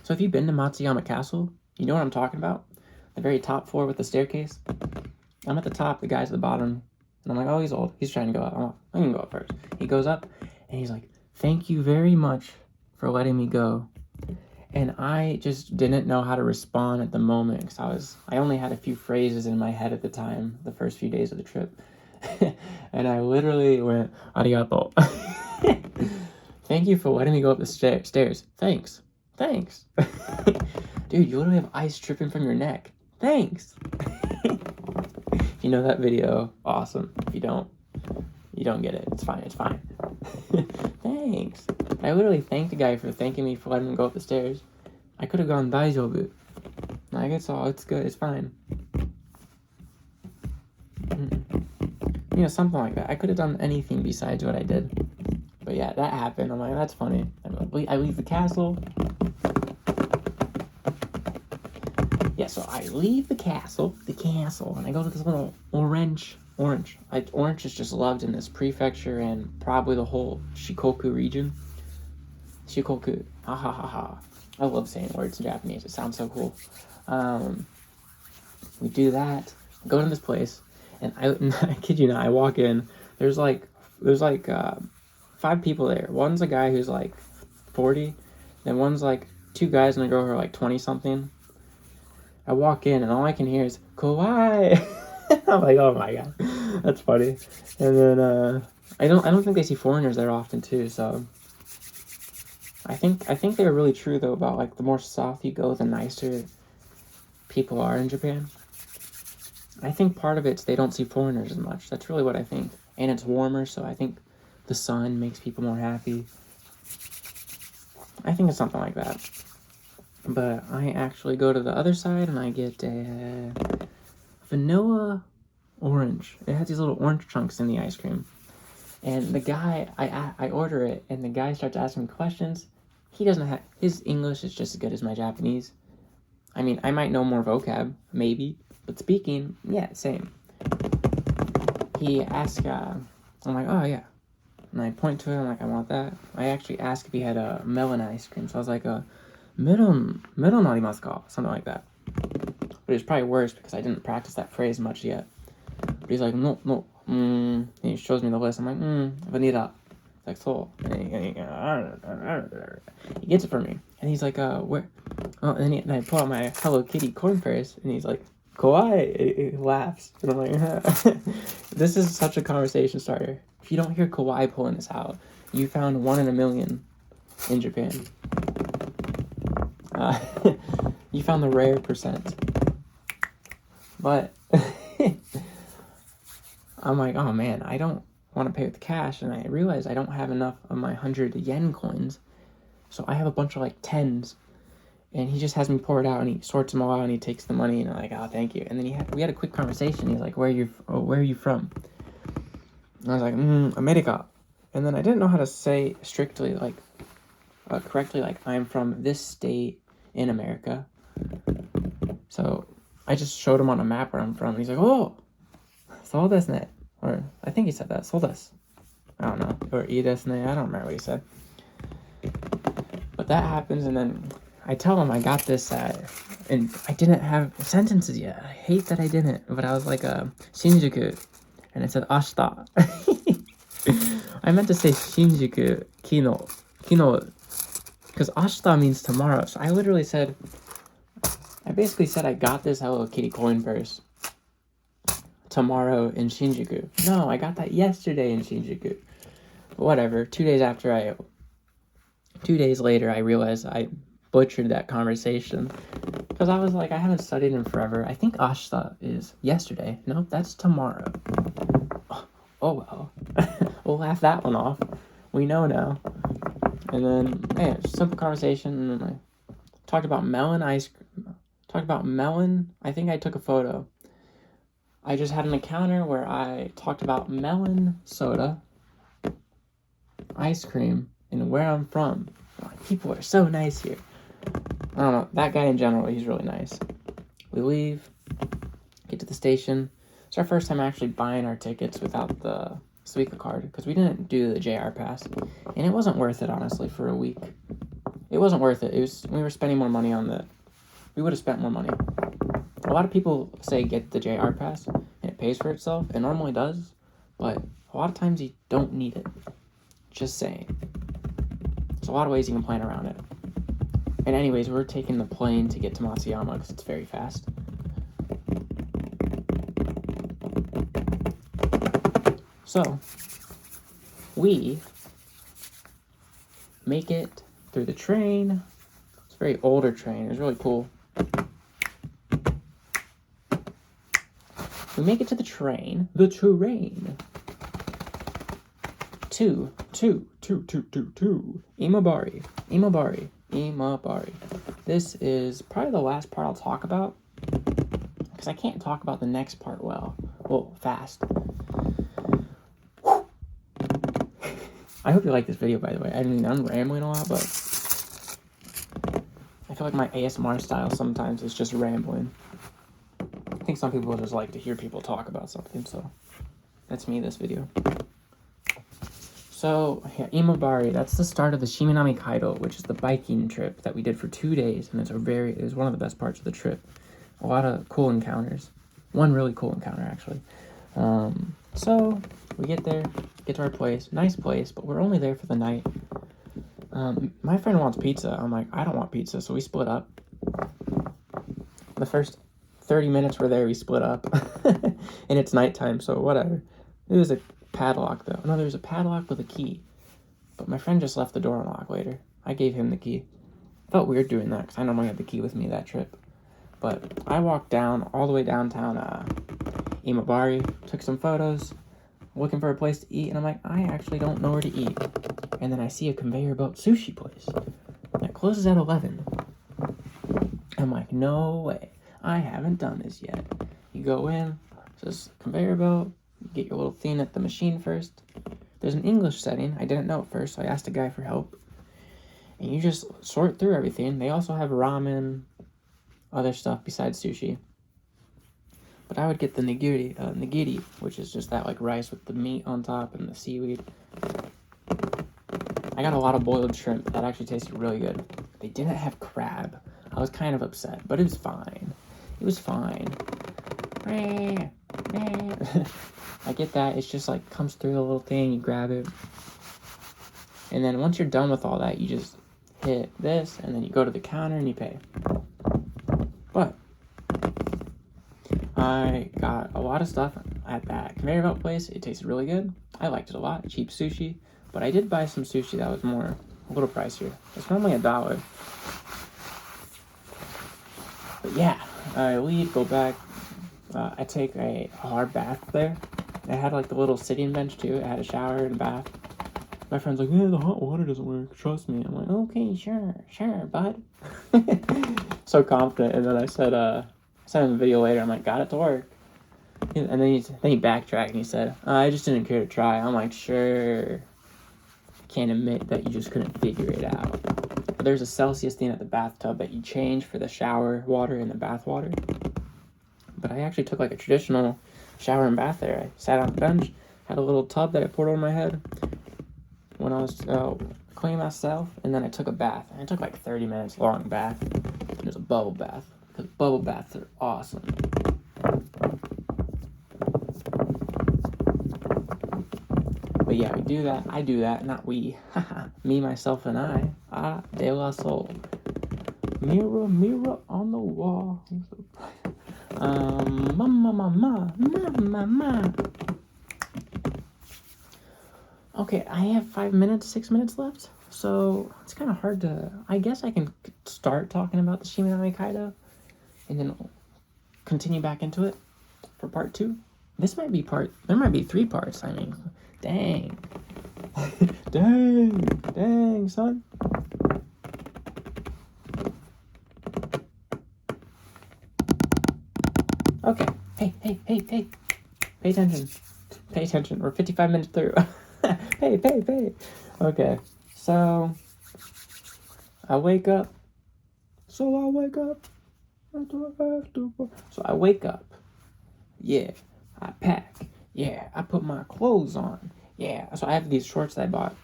So if you've been to Matsuyama Castle, you know what I'm talking about? The very top floor with the staircase. I'm at the top, the guy's at the bottom, and I'm like, oh, he's old. He's trying to go up. I can go up first. He goes up, and he's like, thank you very much for letting me go. And I just didn't know how to respond at the moment, because I only had a few phrases in my head at the time, the first few days of the trip. And I literally went, arigato. Thank you for letting me go up the stairs. Thanks. Dude, you literally have ice dripping from your neck. Thanks. If you know that video, awesome. If you don't get it. It's fine. Thanks. I literally thanked the guy for thanking me for letting him go up the stairs. I could have gone daijoubu. Like, it's good. It's fine. You know, something like that. I could have done anything besides what I did. But yeah, that happened. I'm like, that's funny. I leave the castle. Yeah, so I leave the castle, and I go to this little orange. Orange is just loved in this prefecture and probably the whole Shikoku region. Shikoku. Ha ha ha ha. I love saying words in Japanese. It sounds so cool. We do that. Go to this place, and I kid you not, I walk in. There's like 5 people there. One's a guy who's like 40, then one's like 2 guys and a girl who are like 20 something. I walk in and all I can hear is kawaii. I'm like, oh my god, that's funny. And then I don't think they see foreigners there often too. So I think they're really true though about like the more south you go, the nicer people are in Japan. I think part of it's they don't see foreigners as much. That's really what I think. And it's warmer, so I think the sun makes people more happy. I think it's something like that. But I actually go to the other side and I get a vanilla orange. It has these little orange chunks in the ice cream. And the guy, I order it, and the guy starts asking me questions. He doesn't have, his English is just as good as my Japanese. I mean, I might know more vocab, maybe, but speaking, yeah, same. He asks, I'm like, oh yeah. And I point to it, I'm like, I want that. I actually asked if he had a melon ice cream, so I was like, melon arimasu ka? Something like that. But it's probably worse because I didn't practice that phrase much yet. But he's like, no, and he shows me the list. I'm like, vanilla. It's like, so. And he gets it for me. And he's like, where? Oh, and I pull out my Hello Kitty corn purse, and he's like, kawaii. He laughs. And I'm like, this is such a conversation starter. If you don't hear kawaii pulling this out, you found 1 in a million in Japan. You found the rare percent. But I'm like, oh man, I don't want to pay with cash, and I realize I don't have enough of my 100 yen coins, so I have a bunch of like 10s, and he just has me pour it out, and he sorts them all out, and he takes the money, and I'm like, oh, thank you. And then we had a quick conversation. He's like, where are you from? And I was like, America. And then I didn't know how to say strictly, like, correctly, like, I'm from this state in America. So I just showed him on a map where I'm from. He's like, oh,そうですね. Or I think he said that. そうです. I don't know. Or いいですね. I don't remember what he said. But that happens, and then I tell him I got this, and I didn't have sentences yet. I hate that I didn't. But I was like, Shinjuku, and it said ashita. I meant to say Shinjuku kino, because ashita means tomorrow. So I literally said, I basically said I got this Hello Kitty coin purse tomorrow in Shinjuku. No, I got that yesterday in Shinjuku. But whatever. 2 days later, I realized I butchered that conversation. Because I was like, I haven't studied in forever. I think ashita is yesterday. No, that's tomorrow. Oh well. We'll laugh that one off. We know now. And then, yeah, simple conversation. And then I talked about melon ice cream. I think I took a photo. I just had an encounter where I talked about melon soda, ice cream, and where I'm from. People are so nice here. I don't know. That guy in general, he's really nice. We leave, get to the station. It's our first time actually buying our tickets without the Suica card because we didn't do the JR pass, and it wasn't worth it, honestly, for a week. It wasn't worth it. We were spending more money on we would have spent more money. A lot of people say get the JR pass and it pays for itself. It normally does, but a lot of times you don't need it. Just saying. There's a lot of ways you can plan around it. And anyways, we're taking the plane to get to Matsuyama because it's very fast. So, we make it through the train. It's a very older train. It was really cool. We make it to the train. To Imabari. This is probably the last part I'll talk about because I can't talk about the next part fast. I hope you like this video, by the way. I mean, I'm rambling a lot, but I feel like my ASMR style sometimes is just rambling. I think some people just like to hear people talk about something, so that's me this video. So, yeah, Imabari, that's the start of the Shiminami Kaido, which is the biking trip that we did for 2 days, and it was one of the best parts of the trip. A lot of cool encounters. One really cool encounter, actually. So, we get there, get to our place. Nice place, but we're only there for the night. My friend wants pizza. I'm like, I don't want pizza, so we split up. The first 30 minutes we're there, we split up. And it's nighttime, so whatever. It was a padlock, though. No, there was a padlock with a key. But my friend just left the door unlocked later. I gave him the key. Felt weird doing that, because I normally have the key with me that trip. But I walked down, all the way downtown Imabari, took some photos, looking for a place to eat, and I'm like, I actually don't know where to eat. And then I see a conveyor belt sushi place that closes at 11. I'm like, no way. I haven't done this yet. You go in, says conveyor belt, you get your little thing at the machine first. There's an English setting. I didn't know at first, so I asked a guy for help. And you just sort through everything. They also have ramen, other stuff besides sushi. But I would get the nigiri, which is just that like rice with the meat on top and the seaweed. I got a lot of boiled shrimp that actually tasted really good. They didn't have crab. I was kind of upset, but it was fine. I get that. It's just like comes through the little thing, you grab it. And then once you're done with all that, you just hit this, and then you go to the counter and you pay. But I got a lot of stuff at that conveyor belt place. It tasted really good. I liked it a lot. Cheap sushi. But I did buy some sushi that was a little pricier. It's normally $1. But yeah, I leave, go back. I take a hard bath there. It had like the little sitting bench too. It had a shower and a bath. My friend's like, yeah, the hot water doesn't work. Trust me. I'm like, okay, sure, bud. So confident. And then I said, sent him a video later. I'm like, got it to work. And then he backtracked and he said, I just didn't care to try. I'm like, sure. Can't admit that you just couldn't figure it out. But there's a Celsius thing at the bathtub that you change for the shower water and the bath water. But I actually took like a traditional shower and bath there. I sat on the bench, had a little tub that I poured over my head when I was cleaning myself, and then I took a bath. And it took like 30 minutes long bath. It was a bubble bath, because bubble baths are awesome. But yeah, we do that. I do that, not we. Me, myself, and I. De La Soul. Mirror, mirror on the wall. Mama. Okay, I have 6 minutes left. So it's kind of hard to. I guess I can start talking about the Shiminami Kaido and then continue back into it for part 2. There might be 3 parts. I mean, dang, son. Okay, hey, pay attention, we're 55 minutes through. Pay. Okay, so I wake up. Yeah, I pack. Yeah, I put my clothes on. Yeah, so I have these shorts that I bought.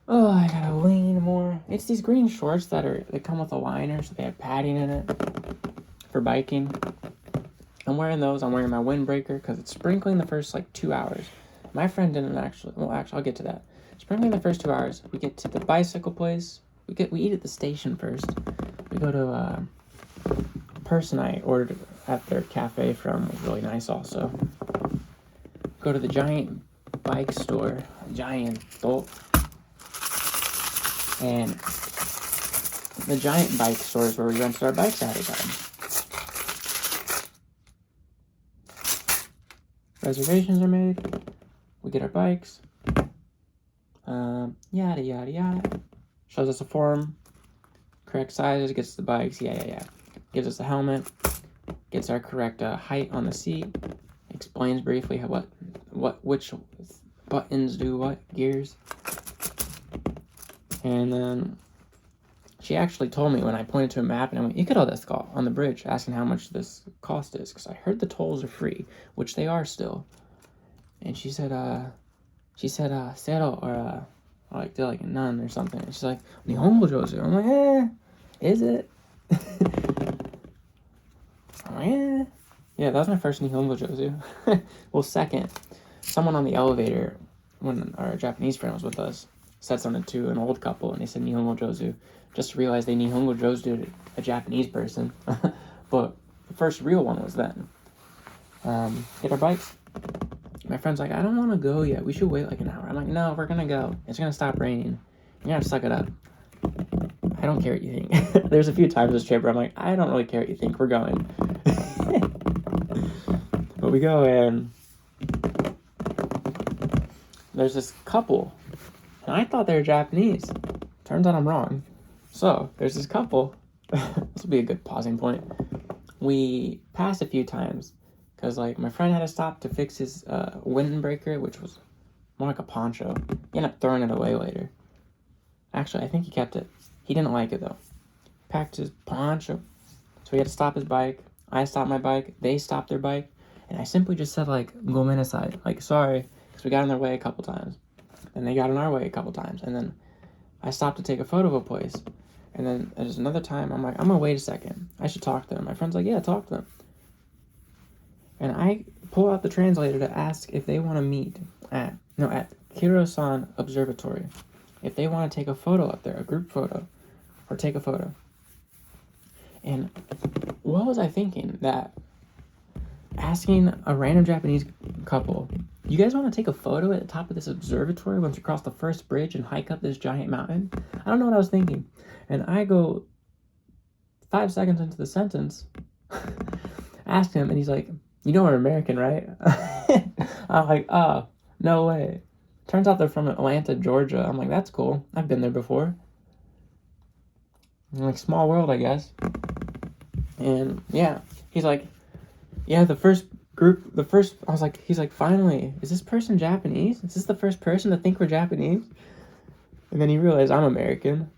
Oh, I gotta lean more. It's these green shorts they come with a liner, so they have padding in it for biking. I'm wearing those. I'm wearing my windbreaker because it's sprinkling the first like 2 hours. My friend didn't actually. Well, actually, I'll get to that. Sprinkling the first 2 hours. We get to the bicycle place. We eat at the station first. We go to a person I ordered at their cafe from. Was really nice also. Go to the giant bike store, giant adult. And the giant bike store is where we rented our bikes ahead of time. Reservations are made. We get our bikes. Yada, yada, yada. Shows us a form. Correct sizes, gets the bikes. Yeah. Gives us the helmet. Gets our correct height on the seat. Explains briefly which buttons do what, gears. And then she actually told me when I pointed to a map and I went, you could all this call on the bridge, asking how much this cost is, because I heard the tolls are free, which they are still. And she said, Sero, or like they're like a nun or something. And she's like, Nihongo Josu. I'm like, is it? I'm like, yeah, that was my first Nihongo Josu. Well, second, someone on the elevator, when our Japanese friend was with us, said something to an old couple, and they said Nihongo Josu, just to realize they Nihongo Josu a Japanese person. But the first real one was then. Get our bikes. My friend's like, I don't want to go yet. We should wait like an hour. I'm like, no, we're going to go. It's going to stop raining. You're going to suck it up. I don't care what you think. There's a few times this trip where I'm like, I don't really care what you think. We're going. But we go, and there's this couple. And I thought they were Japanese. Turns out I'm wrong. So, there's this couple. This will be a good pausing point. We passed a few times. Because, like, my friend had to stop to fix his windbreaker, which was more like a poncho. He ended up throwing it away later. Actually, I think he kept it. He didn't like it, though. Packed his poncho. So he had to stop his bike. I stopped my bike. They stopped their bike. And I simply just said, like, gomenasai. Like, sorry. Because we got in their way a couple times. And they got in our way a couple times. And then I stopped to take a photo of a place. And then there's another time, I'm like, I'm going to wait a second. I should talk to them. My friend's like, yeah, talk to them. And I pull out the translator to ask if they want to meet at Kiro-san Observatory. If they want to take a photo up there, a group photo, or take a photo. And what was I thinking? That asking a random Japanese couple, you guys want to take a photo at the top of this observatory once you cross the first bridge and hike up this giant mountain? I don't know what I was thinking. And I go 5 seconds into the sentence, ask him, and he's like, you know we're American, right? I'm like, oh, no way. Turns out they're from Atlanta, Georgia. I'm like, that's cool. I've been there before. I'm like, small world, I guess. And yeah, he's like, yeah, I was like, he's like, finally, is this person Japanese? Is this the first person to think we're Japanese? And then he realized I'm American.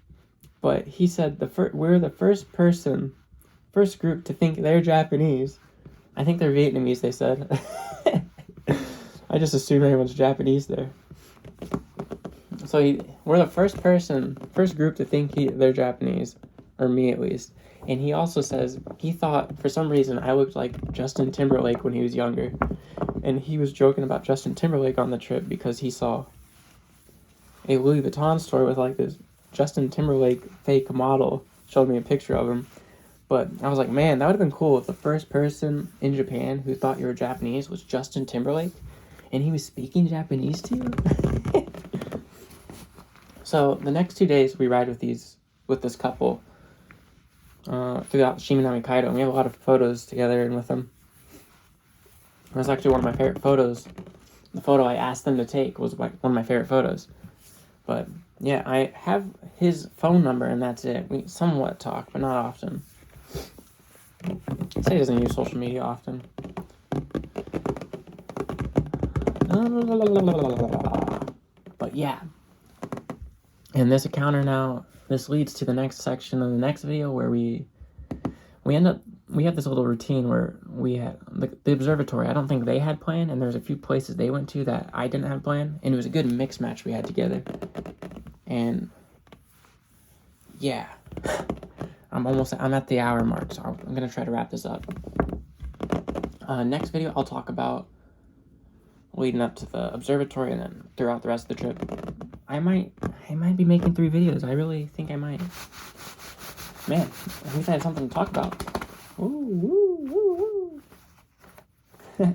But he said, we're the first group to think they're Japanese. I think they're Vietnamese, they said. I just assume everyone's Japanese there. So we're the first group to think they're Japanese, or me at least. And he also says he thought, for some reason, I looked like Justin Timberlake when he was younger. And he was joking about Justin Timberlake on the trip because he saw a Louis Vuitton store with like this Justin Timberlake fake model. Showed me a picture of him. But I was like, man, that would have been cool if the first person in Japan who thought you were Japanese was Justin Timberlake, and he was speaking Japanese to you. So the next 2 days we ride with this couple throughout Shimanami Kaido, and we have a lot of photos together and with them. That's actually one of my favorite photos. The photo I asked them to take was like one of my favorite photos. But yeah, I have his phone number, and that's it. We somewhat talk, but not often. I'd say he doesn't use social media often. But yeah. And this encounter now, this leads to the next section of the next video where we have this little routine where the observatory, I don't think they had plan, and there's a few places they went to that I didn't have plan, and it was a good mix match we had together. And yeah, I'm at the hour mark, so I'm gonna try to wrap this up. Next video, I'll talk about leading up to the observatory, and then throughout the rest of the trip. I might be making 3 videos. I really think I might. Man, at least I had something to talk about. Woo, woo, woo, woo. I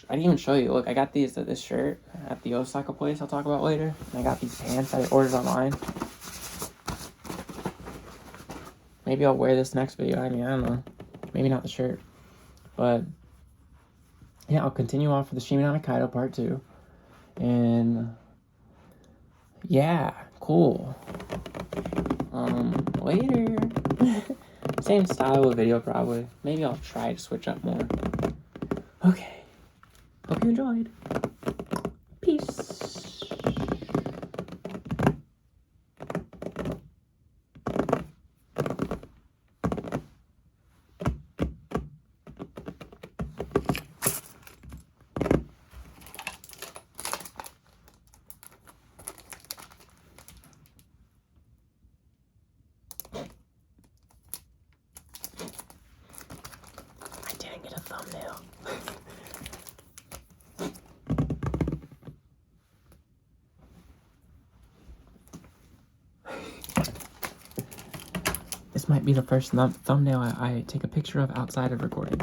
didn't even show you. Look, I got this shirt at the Osaka place I'll talk about later. And I got these pants I ordered online. Maybe I'll wear this next video. I mean, I don't know. Maybe not the shirt. But yeah, I'll continue on for the Shimi no Kaido part 2. And yeah, cool. Later. Same style of video probably. Maybe I'll try to switch up more. Okay. Hope you enjoyed. Peace. I didn't get a thumbnail. This might be the first thumbnail I take a picture of outside of recording.